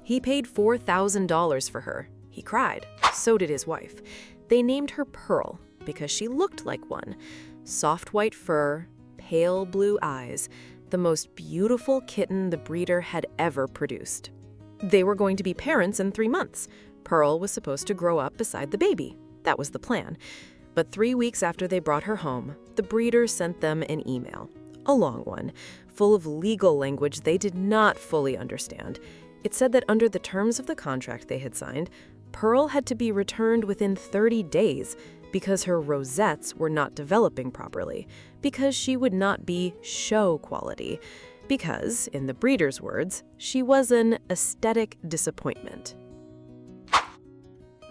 He paid $4,000 for her. He cried. So did his wife. They named her Pearl because she looked like one. Soft white fur, pale blue eyes, the most beautiful kitten the breeder had ever produced. They were going to be parents in 3 months. Pearl was supposed to grow up beside the baby. That was the plan. But 3 weeks after they brought her home, the breeder sent them an email, a long one, full of legal language they did not fully understand. It said that under the terms of the contract they had signed, Pearl had to be returned within 30 days because her rosettes were not developing properly, because she would not be show quality, because, in the breeder's words, she was an aesthetic disappointment.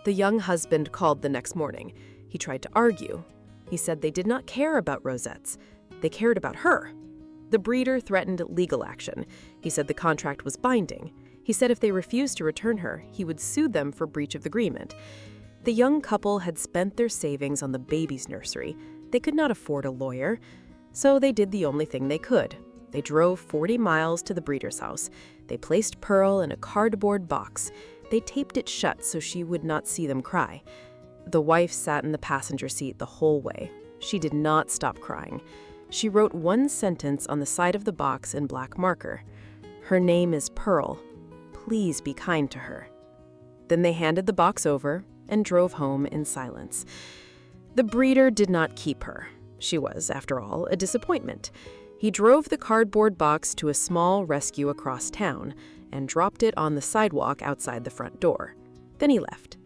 The young husband called the next morning. He tried to argue. He said they did not care about rosettes. They cared about her. The breeder threatened legal action. He said the contract was binding. He said if they refused to return her, he would sue them for breach of agreement. The young couple had spent their savings on the baby's nursery. They could not afford a lawyer, so they did the only thing they could. They drove 40 miles to the breeder's house. They placed Pearl in a cardboard box. They taped it shut so she would not see them cry. The wife sat in the passenger seat the whole way. She did not stop crying. She wrote one sentence on the side of the box in black marker. "Her name is Pearl. Please be kind to her." Then they handed the box over and drove home in silence. The breeder did not keep her. She was, after all, a disappointment. He drove the cardboard box to a small rescue across town and dropped it on the sidewalk outside the front door. Then he left.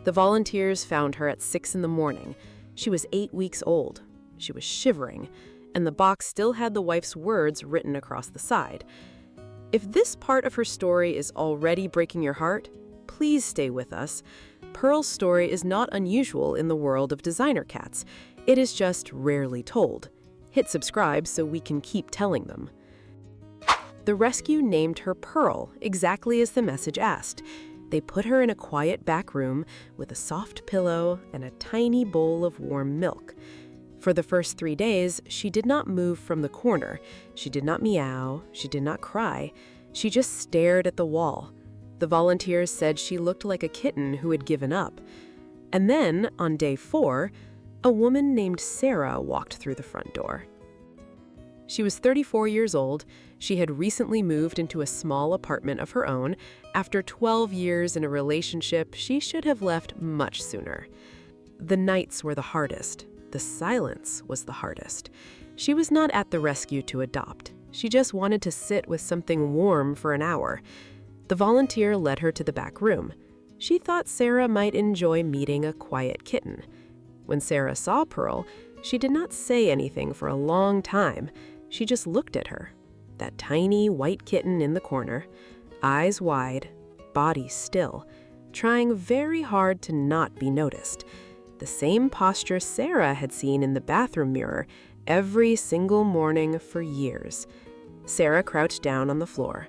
The volunteers found her at 6 in the morning. She was 8 weeks old. She was shivering, and the box still had the wife's words written across the side. If this part of her story is already breaking your heart, please stay with us. Pearl's story is not unusual in the world of designer cats. It is just rarely told. Hit subscribe so we can keep telling them. The rescue named her Pearl, exactly as the message asked. They put her in a quiet back room with a soft pillow and a tiny bowl of warm milk. For the first 3 days, she did not move from the corner. She did not meow. She did not cry. She just stared at the wall. The volunteers said she looked like a kitten who had given up. And then, on day 4, a woman named Sarah walked through the front door. She was 34 years old. She had recently moved into a small apartment of her own. After 12 years in a relationship, she should have left much sooner. The nights were the hardest. The silence was the hardest. She was not at the rescue to adopt. She just wanted to sit with something warm for an hour. The volunteer led her to the back room. She thought Sarah might enjoy meeting a quiet kitten. When Sarah saw Pearl, she did not say anything for a long time. She just looked at her. That tiny white kitten in the corner, eyes wide, body still, trying very hard to not be noticed. The same posture Sarah had seen in the bathroom mirror every single morning for years. Sarah crouched down on the floor.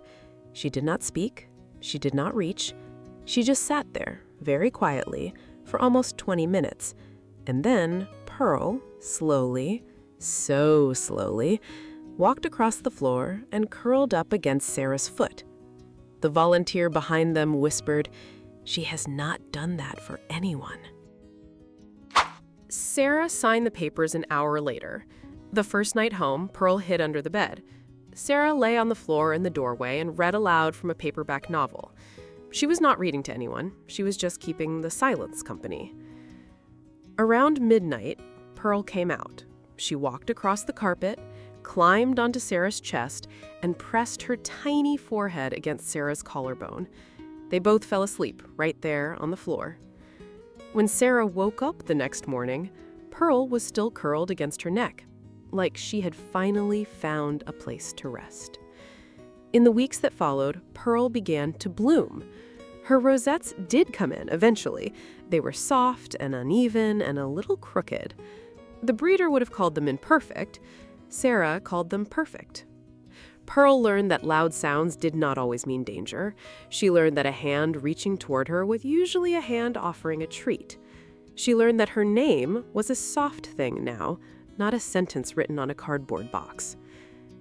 She did not speak. She did not reach. She just sat there, very quietly, for almost 20 minutes. And then Pearl, slowly, so slowly, walked across the floor and curled up against Sarah's foot. The volunteer behind them whispered, "She has not done that for anyone." Sarah signed the papers an hour later. The first night home, Pearl hid under the bed. Sarah lay on the floor in the doorway and read aloud from a paperback novel. She was not reading to anyone. She was just keeping the silence company. Around midnight, Pearl came out. She walked across the carpet, climbed onto Sarah's chest, and pressed her tiny forehead against Sarah's collarbone. They both fell asleep right there on the floor. When Sarah woke up the next morning, Pearl was still curled against her neck, like she had finally found a place to rest. In the weeks that followed, Pearl began to bloom. Her rosettes did come in eventually. They were soft and uneven and a little crooked. The breeder would have called them imperfect. Sarah called them perfect. Pearl learned that loud sounds did not always mean danger. She learned that a hand reaching toward her was usually a hand offering a treat. She learned that her name was a soft thing now, not a sentence written on a cardboard box.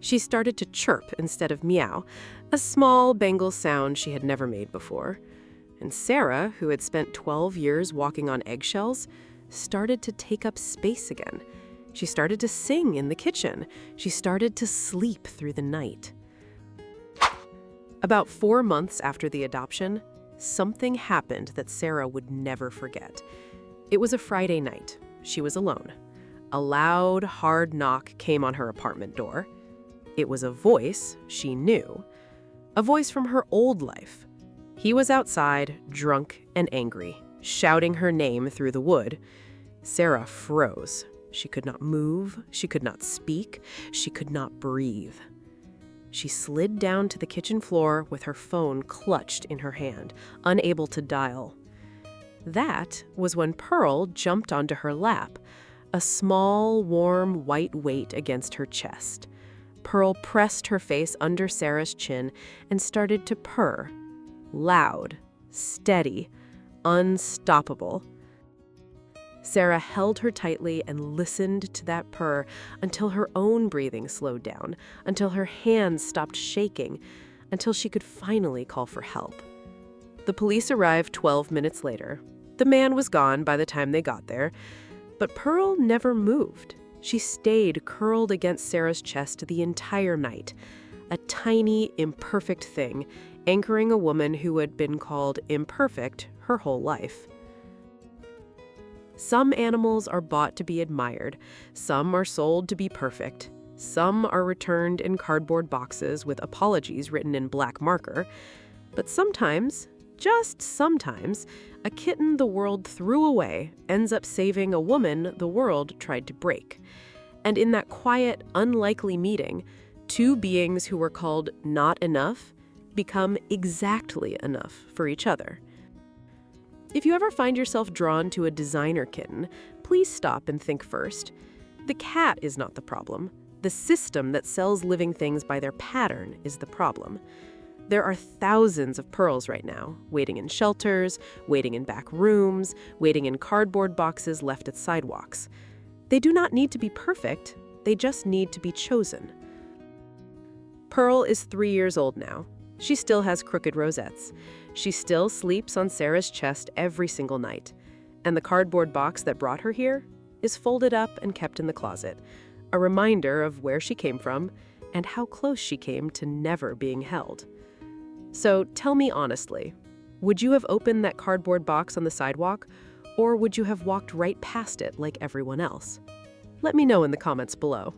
She started to chirp instead of meow, a small Bengal sound she had never made before. And Sarah, who had spent 12 years walking on eggshells, started to take up space again. She started to sing in the kitchen. She started to sleep through the night. About 4 months after the adoption, something happened that Sarah would never forget. It was a Friday night. She was alone. A loud, hard knock came on her apartment door. It was a voice she knew, a voice from her old life. He was outside, drunk and angry, shouting her name through the wood. Sarah froze. She could not move, she could not speak, she could not breathe. She slid down to the kitchen floor with her phone clutched in her hand, unable to dial. That was when Pearl jumped onto her lap, a small, warm, white weight against her chest. Pearl pressed her face under Sarah's chin and started to purr. Loud, steady, unstoppable. Sarah held her tightly and listened to that purr until her own breathing slowed down, until her hands stopped shaking, until she could finally call for help. The police arrived 12 minutes later. The man was gone by the time they got there, but Pearl never moved. She stayed curled against Sarah's chest the entire night, a tiny, imperfect thing, anchoring a woman who had been called imperfect her whole life. Some animals are bought to be admired, some are sold to be perfect, some are returned in cardboard boxes with apologies written in black marker, but sometimes, just sometimes, a kitten the world threw away ends up saving a woman the world tried to break. And in that quiet, unlikely meeting, two beings who were called not enough become exactly enough for each other. If you ever find yourself drawn to a designer kitten, please stop and think first. The cat is not the problem. The system that sells living things by their pattern is the problem. There are thousands of Pearls right now, waiting in shelters, waiting in back rooms, waiting in cardboard boxes left at sidewalks. They do not need to be perfect, they just need to be chosen. Pearl is 3 years old now. She still has crooked rosettes. She still sleeps on Sarah's chest every single night. And the cardboard box that brought her here is folded up and kept in the closet, a reminder of where she came from and how close she came to never being held. So tell me honestly, would you have opened that cardboard box on the sidewalk, or would you have walked right past it like everyone else? Let me know in the comments below.